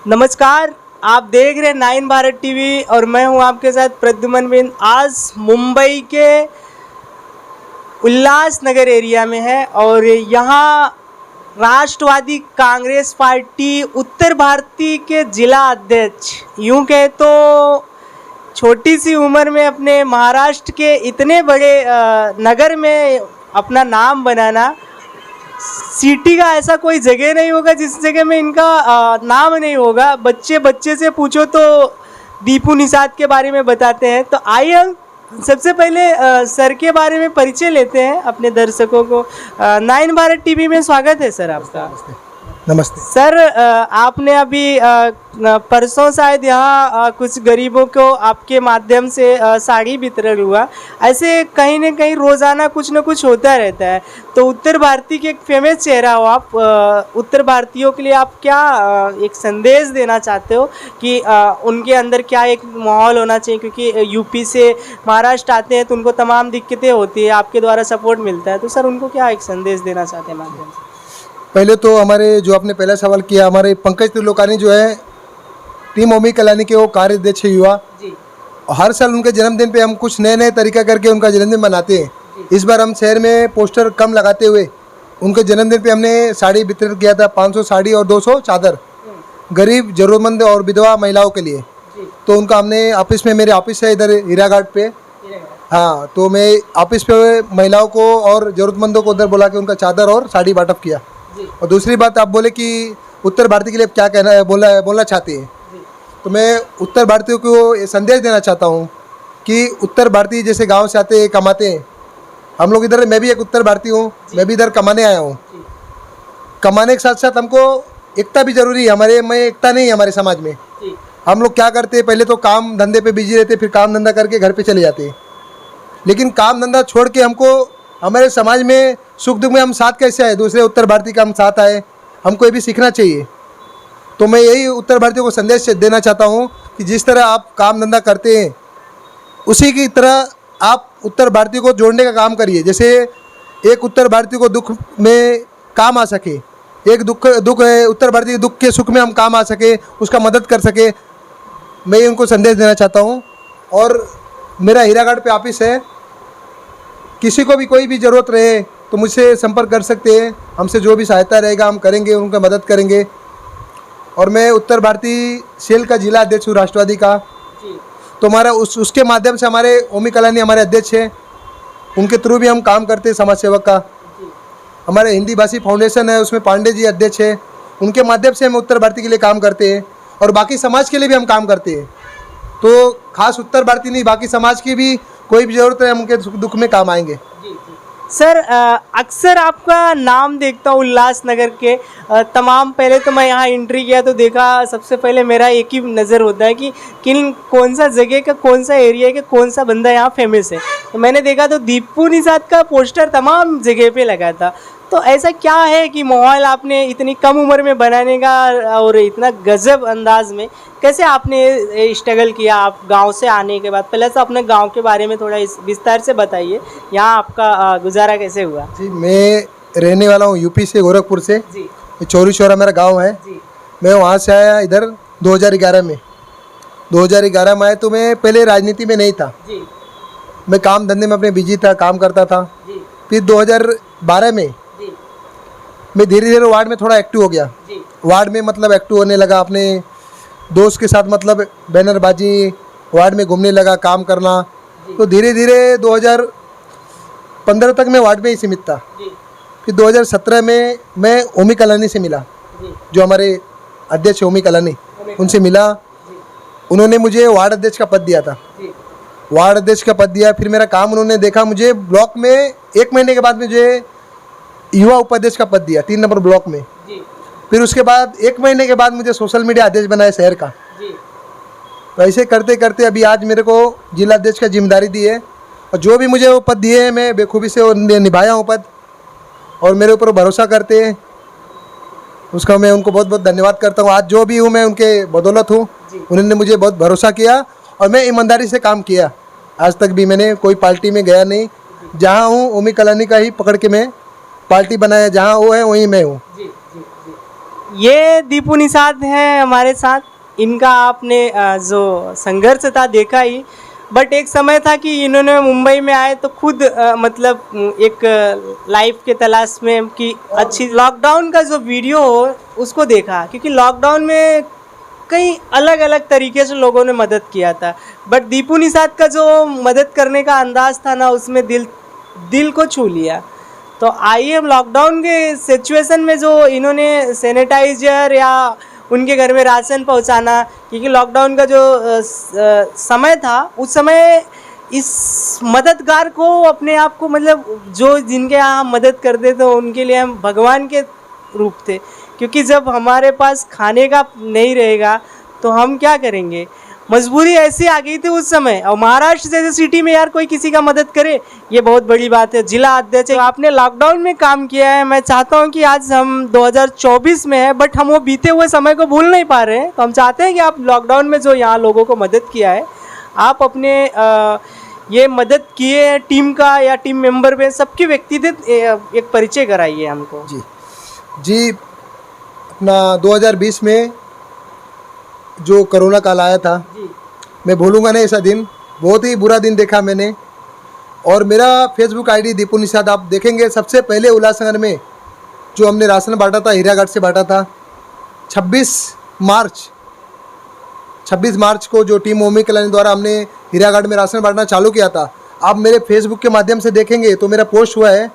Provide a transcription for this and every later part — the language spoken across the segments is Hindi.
नमस्कार, आप देख रहे हैं 9 भारत टीवी और मैं हूं आपके साथ प्रद्युमन बिंद। आज मुंबई के उल्लासनगर एरिया में है और यहाँ राष्ट्रवादी कांग्रेस पार्टी उत्तर भारती के जिला अध्यक्ष, यूं कहे तो छोटी सी उम्र में अपने महाराष्ट्र के इतने बड़े नगर में अपना नाम बनाना, सिटी का ऐसा कोई जगह नहीं होगा जिस जगह में इनका नाम नहीं होगा। बच्चे बच्चे से पूछो तो दीपू निषाद के बारे में बताते हैं। तो आइए हम सबसे पहले सर के बारे में परिचय लेते हैं अपने दर्शकों को। 9 भारत टीवी में स्वागत है सर आपका। नमस्ते सर, आपने अभी परसों शायद यहाँ कुछ गरीबों को आपके माध्यम से साड़ी वितरण हुआ। ऐसे कहीं ना कहीं रोज़ाना कुछ न कुछ होता रहता है। तो उत्तर भारतीय के एक फेमस चेहरा हो आप, उत्तर भारतीयों के लिए आप क्या एक संदेश देना चाहते हो कि उनके अंदर क्या एक माहौल होना चाहिए? क्योंकि यूपी से महाराष्ट्र आते हैं तो उनको तमाम दिक्कतें होती है, आपके द्वारा सपोर्ट मिलता है। तो सर, उनको क्या एक संदेश देना चाहते हैं माध्यम से? पहले तो हमारे जो आपने पहला सवाल किया, हमारे पंकज त्रिलोकानी जो है टीम ओमी कलानी के वो कार्याध्यक्ष युवा जी। हर साल उनके जन्मदिन पे हम कुछ नए नए तरीका करके उनका जन्मदिन मनाते हैं। इस बार हम शहर में पोस्टर कम लगाते हुए उनके जन्मदिन पे हमने साड़ी वितरण किया था, 500 साड़ी और 200 चादर गरीब जरूरतमंद और विधवा महिलाओं के लिए। तो उनका हमने ऑफिस में, मेरे ऑफिस है इधर हीराघाट पे, हाँ, तो मैं ऑफिस पे महिलाओं को और ज़रूरतमंदों को उधर बुला के उनका चादर और साड़ी बांटप किया। और दूसरी बात, आप बोले कि उत्तर भारतीय के लिए क्या कहना है, बोलना चाहते हैं, तो मैं उत्तर भारतीयों को ये संदेश देना चाहता हूँ कि उत्तर भारतीय जैसे गांव से आते हैं, कमाते हैं, हम लोग इधर, मैं भी एक उत्तर भारतीय हूँ, मैं भी इधर कमाने आया हूँ। कमाने के साथ साथ हमको एकता भी जरूरी है। हमारे में एकता नहीं है हमारे समाज में। हम लोग क्या करते हैं, पहले तो काम धंधे पे बिजी रहते, फिर काम धंधा करके घर पे चले जाते हैं। लेकिन काम धंधा छोड़ के हमको हमारे समाज में सुख दुख में हम साथ कैसे आए, दूसरे उत्तर भारतीय का हम साथ आए, हमको ये भी सीखना चाहिए। तो मैं यही उत्तर भारतीयों को संदेश देना चाहता हूँ कि जिस तरह आप काम धंधा करते हैं उसी की तरह आप उत्तर भारतीय को जोड़ने का काम करिए। जैसे एक उत्तर भारतीय को दुख में काम आ सके, एक दुख है उत्तर भारतीय के दुख के सुख में हम काम आ सके, उसका मदद कर सके, मैं उनको संदेश देना चाहता हूँ। और मेरा हीराघाट पे ऑफिस है, किसी को भी कोई भी ज़रूरत रहे तो मुझसे संपर्क कर सकते हैं। हमसे जो भी सहायता रहेगा हम करेंगे, उनका मदद करेंगे। और मैं उत्तर भारतीय सेल का जिला अध्यक्ष हूँ राष्ट्रवादी का। तो हमारा उसके माध्यम से हमारे ओमी कलानी हमारे अध्यक्ष हैं, उनके थ्रू भी हम काम करते हैं समाज सेवक का। हमारे हिंदी भाषी फाउंडेशन है, उसमें पांडे जी अध्यक्ष हैं, उनके माध्यम से हम उत्तर भारतीय के लिए काम करते हैं और बाकी समाज के लिए भी हम काम करते हैं। तो खास उत्तर भारतीय नहीं, बाकी समाज की भी कोई भी ज़रूरत है, हम उनके दुख में काम आएंगे। सर, अक्सर आपका नाम देखता हूँ उल्लासनगर के तमाम। पहले तो मैं यहाँ एंट्री किया तो देखा, सबसे पहले मेरा एक ही नज़र होता है कि कौन सा जगह का, कौन सा एरिया का, कौन सा बंदा यहाँ फेमस है। तो मैंने देखा तो दीपू निषाद का पोस्टर तमाम जगह पे लगा था। तो ऐसा क्या है कि माहौल आपने इतनी कम उम्र में बनाने का और इतना गजब अंदाज में कैसे आपने स्ट्रगल किया? आप गांव से आने के बाद पहले तो अपने गांव के बारे में थोड़ा विस्तार से बताइए, यहाँ आपका गुजारा कैसे हुआ? जी, मैं रहने वाला हूँ यूपी से, गोरखपुर से जी। चौरी चौरा मेरा गांव है जी। मैं वहाँ से आया इधर 2011 में। 2011 में आया तो मैं पहले राजनीति में नहीं था जी। मैं काम धंधे में अपने बिजी था, काम करता था जी। फिर 2012 में मैं धीरे धीरे वार्ड में थोड़ा एक्टिव हो गया। वार्ड में मतलब एक्टिव होने लगा, अपने दोस्त के साथ मतलब बैनरबाजी, वार्ड में घूमने लगा, काम करना। तो धीरे धीरे 2015 तक मैं वार्ड में ही सीमित था। फिर 2017 में मैं ओमी कलानी से मिला, जो हमारे अध्यक्ष ओमी कलानी, उनसे मिला। उन्होंने मुझे वार्ड अध्यक्ष का पद दिया था, वार्ड अध्यक्ष का पद दिया। फिर मेरा काम उन्होंने देखा, मुझे ब्लॉक में 1 महीने के बाद मुझे युवा उपाध्यक्ष का पद दिया 3 नंबर ब्लॉक में जी। फिर उसके बाद 1 महीने के बाद मुझे सोशल मीडिया अध्यक्ष बनाया शहर का जी। तो ऐसे करते करते अभी आज मेरे को जिला अध्यक्ष का जिम्मेदारी दी है और जो भी मुझे वो पद दिए हैं मैं बेखूबी से निभाया हूँ पद, और मेरे ऊपर भरोसा करते हैं, उसका मैं उनको बहुत बहुत धन्यवाद करता हूँ। आज जो भी हूँ मैं उनके बदौलत हूँ, उन्होंने मुझे बहुत भरोसा किया और मैं ईमानदारी से काम किया। आज तक भी मैंने कोई पार्टी में गया नहीं, जहाँ हूँ ओमी कलानी का ही पकड़ के मैं पार्टी बनाया, जहाँ वो है वहीं मैं हूँ। ये दीपू निषाद हैं हमारे साथ। इनका आपने जो संघर्ष था देखा ही, बट एक समय था कि इन्होंने मुंबई में आए तो खुद मतलब एक लाइफ के तलाश में कि अच्छी लॉकडाउन का जो वीडियो हो उसको देखा, क्योंकि लॉकडाउन में कई अलग अलग तरीके से लोगों ने मदद किया था, बट दीपू निषाद का जो मदद करने का अंदाज था ना, उसमें दिल को छू लिया। तो आइए हम लॉकडाउन के सिचुएशन में जो इन्होंने सैनिटाइजर या उनके घर में राशन पहुंचाना, क्योंकि लॉकडाउन का जो समय था उस समय इस मददगार को अपने आप को मतलब जो जिनके यहाँ हम मदद करते थे उनके लिए हम भगवान के रूप थे, क्योंकि जब हमारे पास खाने का नहीं रहेगा तो हम क्या करेंगे। मजबूरी ऐसी आ गई थी उस समय, और महाराष्ट्र जैसे सिटी में यार कोई किसी का मदद करे ये बहुत बड़ी बात है। जिला अध्यक्ष आपने लॉकडाउन में काम किया है, मैं चाहता हूं कि आज हम 2024 में है बट हम वो बीते हुए समय को भूल नहीं पा रहे हैं, तो हम चाहते हैं कि आप लॉकडाउन में जो यहाँ लोगों को मदद किया है, आप अपने ये मदद किए टीम का या टीम मेंबर में सबकी व्यक्तिगत एक परिचय कराइए हमको। जी अपना 2020 में जो कोरोना काल आया था, मैं भूलूंगा नहीं ऐसा दिन, बहुत ही बुरा दिन देखा मैंने। और मेरा फेसबुक आईडी दीपू निषाद आप देखेंगे, सबसे पहले उल्लासनगर में जो हमने राशन बांटा था हीराघाट से बांटा था। 26 मार्च को जो टीम ओमी कल्याणी द्वारा हमने हीराघाट में राशन बांटना चालू किया था, आप मेरे फेसबुक के माध्यम से देखेंगे तो मेरा पोस्ट हुआ है।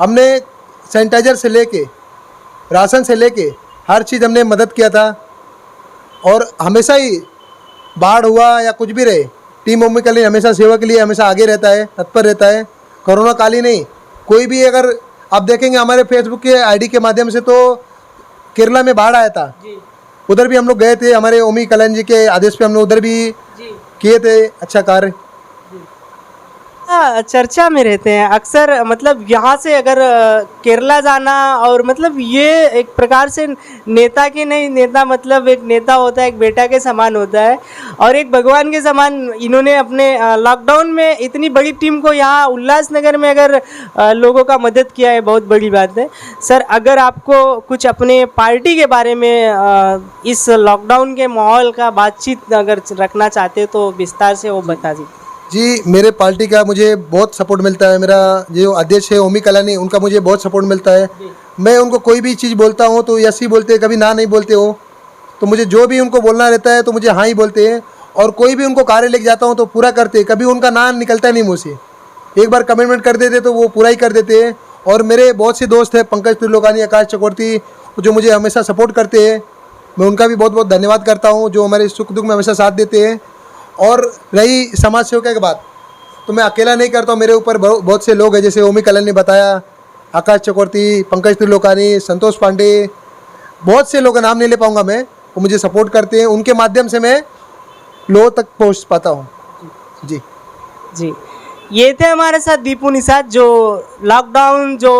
हमने सैनिटाइजर से लेके राशन से लेके हर चीज़ हमने मदद किया था, और हमेशा ही बाढ़ हुआ या कुछ भी रहे, टीम ओमी कल्याणी हमेशा सेवा के लिए हमेशा आगे रहता है, तत्पर रहता है। कोरोना काल ही नहीं, कोई भी अगर आप देखेंगे हमारे फेसबुक के आईडी के माध्यम से, तो केरला में बाढ़ आया था, उधर भी हम लोग गए थे, हमारे ओमी कल्याणी जी के आदेश पे हमने उधर भी किए थे अच्छा कार्य। चर्चा में रहते हैं अक्सर, मतलब यहाँ से अगर केरला जाना, और मतलब ये एक प्रकार से नेता के नहीं, नेता मतलब एक नेता होता है, एक बेटा के समान होता है और एक भगवान के समान। इन्होंने अपने लॉकडाउन में इतनी बड़ी टीम को यहाँ उल्लासनगर में अगर लोगों का मदद किया है, बहुत बड़ी बात है। सर, अगर आपको कुछ अपने पार्टी के बारे में इस लॉकडाउन के माहौल का बातचीत अगर रखना चाहते तो विस्तार से वो बता दीजिए। जी, मेरे पार्टी का मुझे बहुत सपोर्ट मिलता है। मेरा जो अध्यक्ष है ओमी कल्याणी, उनका मुझे बहुत सपोर्ट मिलता है। मैं उनको कोई भी चीज़ बोलता हूँ तो यस ही बोलते हैं, कभी ना नहीं बोलते हो। तो मुझे जो भी उनको बोलना रहता है तो मुझे हाँ ही बोलते हैं, और कोई भी उनको कार्य लेके जाता हूँ तो पूरा करते हैं, कभी उनका ना निकलता नहीं मुँह से। एक बार कमिटमेंट कर देते तो वो पूरा ही कर देते हैं। और मेरे बहुत से दोस्त हैं, पंकज त्रिलोकानी, आकाश चक्रवर्ती, जो मुझे हमेशा सपोर्ट करते हैं, मैं उनका भी बहुत बहुत धन्यवाद करता हूँ, जो हमारे सुख दुख में हमेशा साथ देते हैं। और रही समाज सेवा की बात, तो मैं अकेला नहीं करता हूँ, मेरे ऊपर बहुत से लोग हैं, जैसे ओमी कल्याणी ने बताया, आकाश चक्रवर्ती, पंकज त्रिलोकानी, संतोष पांडे, बहुत से लोगों का नाम नहीं ले पाऊँगा मैं, वो मुझे सपोर्ट करते हैं। उनके माध्यम से मैं लोगों तक पहुँच पाता हूँ। जी जी, ये थे हमारे साथ दीपू निषाद। जो लॉकडाउन जो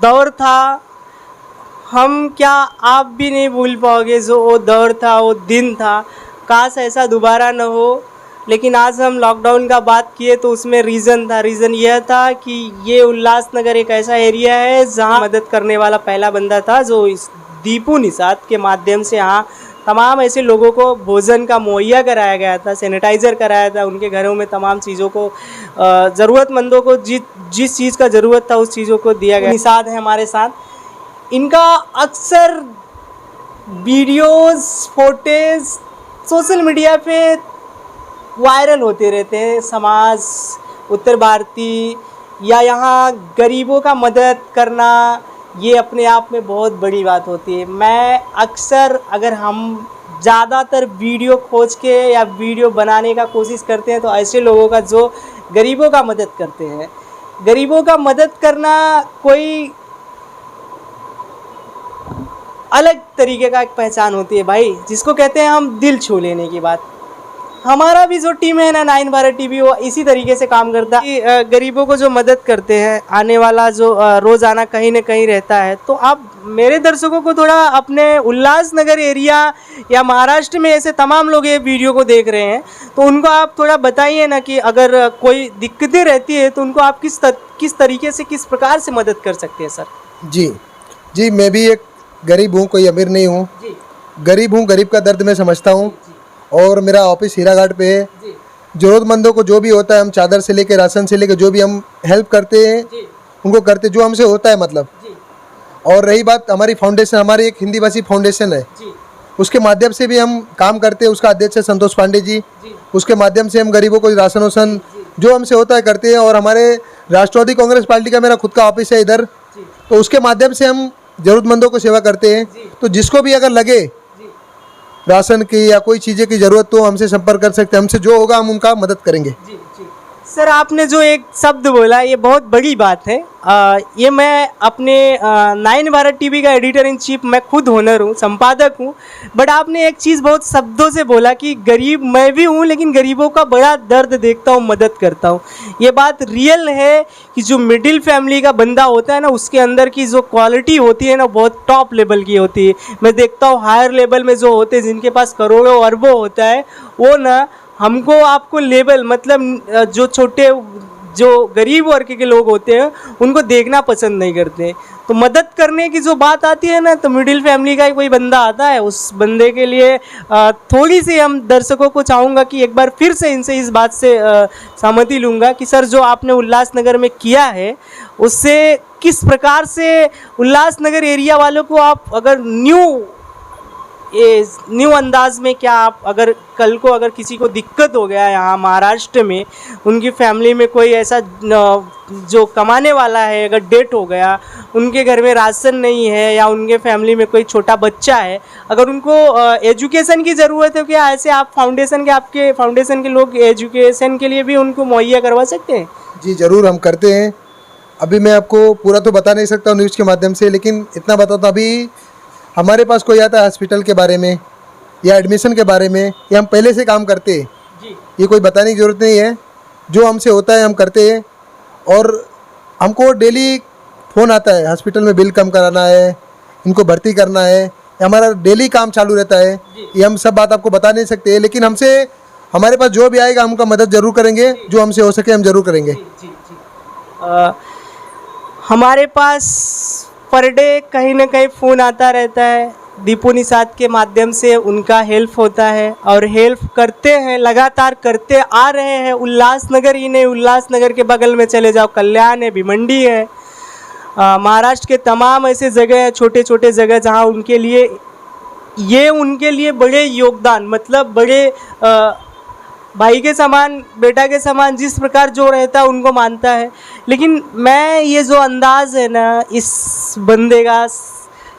दौर था, हम क्या आप भी नहीं भूल पाओगे जो वो दौर था, वो दिन था, काश ऐसा दोबारा न हो। लेकिन आज हम लॉकडाउन का बात किए तो उसमें रीज़न यह था कि ये उल्लासनगर एक ऐसा एरिया है जहां मदद करने वाला पहला बंदा था, जो इस दीपू निषाद के माध्यम से यहाँ तमाम ऐसे लोगों को भोजन का मुहैया कराया गया था, सैनिटाइज़र कराया था, उनके घरों में तमाम चीज़ों को ज़रूरतमंदों को जिस चीज़ का ज़रूरत था उस चीज़ों को दिया गया। निषाद है हमारे साथ। इनका अक्सर वीडियोज़, फोटेज सोशल मीडिया पे वायरल होते रहते हैं। समाज, उत्तर भारतीय या यहाँ गरीबों का मदद करना, ये अपने आप में बहुत बड़ी बात होती है। मैं अक्सर, अगर हम ज़्यादातर वीडियो खोज के या वीडियो बनाने का कोशिश करते हैं तो ऐसे लोगों का जो गरीबों का मदद करते हैं। गरीबों का मदद करना कोई अलग तरीके का एक पहचान होती है भाई, जिसको कहते हैं हम दिल छू लेने की बात। हमारा भी जो टीम है ना 9 भारत टीवी, वो इसी तरीके से काम करता है कि गरीबों को जो मदद करते हैं, आने वाला जो रोज़ाना कहीं ना कहीं रहता है। तो आप मेरे दर्शकों को थोड़ा अपने उल्लासनगर एरिया या महाराष्ट्र में ऐसे तमाम लोग ये वीडियो को देख रहे हैं, तो उनको आप थोड़ा बताइए ना कि अगर कोई दिक्कतें रहती है तो उनको आप किस तरीके से, किस प्रकार से मदद कर सकते हैं सर। जी, मैं भी एक गरीब हूँ, कोई अमीर नहीं हूँ। जी गरीब हूँ, गरीब का दर्द मैं समझता हूँ। और मेरा ऑफिस हीराघाट पे है। जी ज़रूरतमंदों को जो भी होता है हम चादर से लेके राशन से लेके जो भी हम हेल्प करते हैं जी उनको करते, जो हमसे होता है मतलब। जी और रही बात हमारी फाउंडेशन, हमारी एक हिंदी भाषी फाउंडेशन है, जी उसके माध्यम से भी हम काम करते हैं। उसका अध्यक्ष है संतोष पांडे जी। जी उसके माध्यम से हम गरीबों को राशन वासन जो हमसे होता है करते हैं। और हमारे राष्ट्रवादी कांग्रेस पार्टी का मेरा खुद का ऑफिस है इधर, जी तो उसके माध्यम से हम ज़रूरतमंदों को सेवा करते हैं। तो जिसको भी अगर लगे जी राशन की या कोई चीज़ें की ज़रूरत तो हमसे संपर्क कर सकते हैं। हमसे जो होगा हम उनका मदद करेंगे। जी जी सर, आपने जो एक शब्द बोला ये बहुत बड़ी बात है। ये मैं अपने 9 भारत टीवी का एडिटर इन चीफ, मैं खुद ओनर हूँ, संपादक हूँ। बट आपने एक चीज़ बहुत शब्दों से बोला कि गरीब मैं भी हूँ, लेकिन गरीबों का बड़ा दर्द देखता हूँ, मदद करता हूँ। ये बात रियल है कि जो मिडिल फैमिली का बंदा होता है ना, उसके अंदर की जो क्वालिटी होती है ना, बहुत टॉप लेवल की होती है। मैं देखता हूँ हायर लेवल में जो होते हैं, जिनके पास करोड़ों अरबों होता है, वो ना हमको आपको लेवल मतलब जो छोटे जो गरीब वर्ग के लोग होते हैं उनको देखना पसंद नहीं करते। तो मदद करने की जो बात आती है ना, तो मिडिल फैमिली का कोई बंदा आता है, उस बंदे के लिए थोड़ी सी हम दर्शकों को चाहूँगा कि एक बार फिर से इनसे इस बात से सहमति लूँगा कि सर जो आपने उल्लासनगर में किया है उससे किस प्रकार से उल्लासनगर एरिया वालों को आप अगर न्यू अंदाज में, क्या आप अगर कल को अगर किसी को दिक्कत हो गया यहाँ महाराष्ट्र में, उनकी फैमिली में कोई ऐसा जो कमाने वाला है अगर डेथ हो गया, उनके घर में राशन नहीं है या उनके फैमिली में कोई छोटा बच्चा है, अगर उनको एजुकेशन की ज़रूरत है, क्या ऐसे आप आपके फाउंडेशन के लोग एजुकेशन के लिए भी उनको मुहैया करवा सकते हैं? जी ज़रूर, हम करते हैं। अभी मैं आपको पूरा तो बता नहीं सकता न्यूज़ के माध्यम से, लेकिन इतना बताता हूँ, अभी हमारे पास कोई आता है हॉस्पिटल के बारे में या एडमिशन के बारे में, ये हम पहले से काम करते हैं। जी ये कोई बताने की ज़रूरत नहीं है, जो हमसे होता है हम करते हैं। और हमको डेली फ़ोन आता है, हॉस्पिटल में बिल कम कराना है, इनको भर्ती करना है, ये हमारा डेली काम चालू रहता है। ये हम सब बात आपको बता नहीं सकते, लेकिन हमसे हमारे पास जो भी आएगा हम उनका मदद ज़रूर करेंगे, जो हमसे हो सके हम ज़रूर करेंगे। जी जी हमारे पास पर डे कहीं ना कहीं फ़ोन आता रहता है, दीपू निषाद के माध्यम से उनका हेल्प होता है और हेल्प करते हैं, लगातार करते आ रहे हैं। उल्लासनगर ही नहीं, उल्लासनगर के बगल में चले जाओ, कल्याण है, भिमंडी है, महाराष्ट्र के तमाम ऐसे जगह हैं, छोटे छोटे जगह, जहाँ उनके लिए बड़े योगदान, मतलब बड़े भाई के समान, बेटा के समान जिस प्रकार जो रहता है उनको मानता है। लेकिन मैं ये जो अंदाज़ है ना इस बंदे का,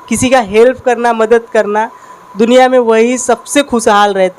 किसी का हेल्प करना, मदद करना, दुनिया में वही सबसे खुशहाल रहता है।